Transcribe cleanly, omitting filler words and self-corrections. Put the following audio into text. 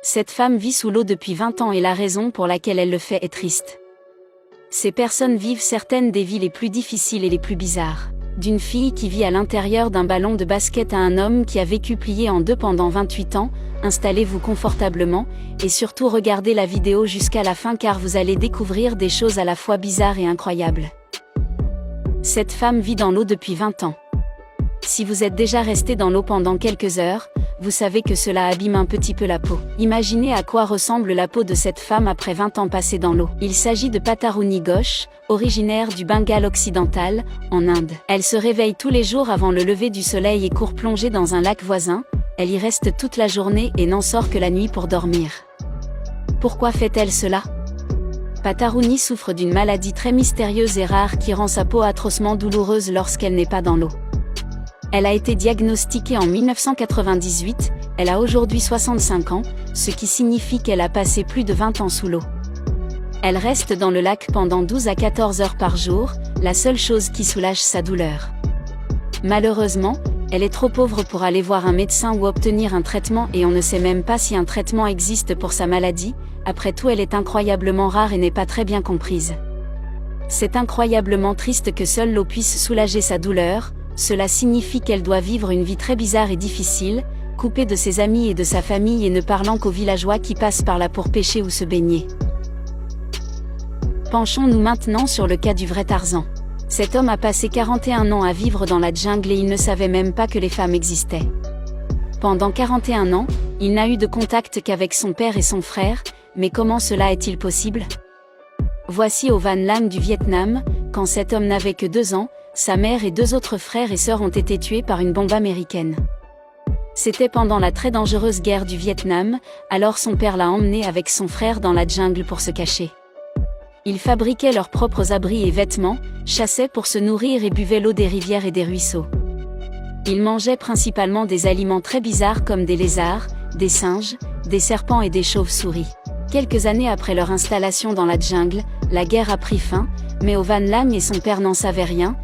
Cette femme vit sous l'eau depuis 20 ans et la raison pour laquelle elle le fait est triste. Ces personnes vivent certaines des vies les plus difficiles et les plus bizarres. D'une fille qui vit à l'intérieur d'un ballon de basket à un homme qui a vécu plié en deux pendant 28 ans, installez-vous confortablement, et surtout regardez la vidéo jusqu'à la fin car vous allez découvrir des choses à la fois bizarres et incroyables. Cette femme vit dans l'eau depuis 20 ans. Si vous êtes déjà resté dans l'eau pendant quelques heures, vous savez que cela abîme un petit peu la peau. Imaginez à quoi ressemble la peau de cette femme après 20 ans passés dans l'eau. Il s'agit de Pataruni Ghosh, originaire du Bengale occidental, en Inde. Elle se réveille tous les jours avant le lever du soleil et court plonger dans un lac voisin. Elle y reste toute la journée et n'en sort que la nuit pour dormir. Pourquoi fait-elle cela? Pataruni souffre d'une maladie très mystérieuse et rare qui rend sa peau atrocement douloureuse lorsqu'elle n'est pas dans l'eau. Elle a été diagnostiquée en 1998, elle a aujourd'hui 65 ans, ce qui signifie qu'elle a passé plus de 20 ans sous l'eau. Elle reste dans le lac pendant 12 à 14 heures par jour, la seule chose qui soulage sa douleur. Malheureusement, elle est trop pauvre pour aller voir un médecin ou obtenir un traitement et on ne sait même pas si un traitement existe pour sa maladie, après tout elle est incroyablement rare et n'est pas très bien comprise. C'est incroyablement triste que seule l'eau puisse soulager sa douleur. Cela signifie qu'elle doit vivre une vie très bizarre et difficile, coupée de ses amis et de sa famille et ne parlant qu'aux villageois qui passent par là pour pêcher ou se baigner. Penchons-nous maintenant sur le cas du vrai Tarzan. Cet homme a passé 41 ans à vivre dans la jungle et il ne savait même pas que les femmes existaient. Pendant 41 ans, il n'a eu de contact qu'avec son père et son frère, mais comment cela est-il possible? Voici au Van Lam du Vietnam, quand cet homme n'avait que 2 ans, sa mère et 2 autres frères et sœurs ont été tués par une bombe américaine. C'était pendant la très dangereuse guerre du Vietnam, alors son père l'a emmené avec son frère dans la jungle pour se cacher. Ils fabriquaient leurs propres abris et vêtements, chassaient pour se nourrir et buvaient l'eau des rivières et des ruisseaux. Ils mangeaient principalement des aliments très bizarres comme des lézards, des singes, des serpents et des chauves-souris. Quelques années après leur installation dans la jungle, la guerre a pris fin, mais au Van Lam et son père n'en savaient rien,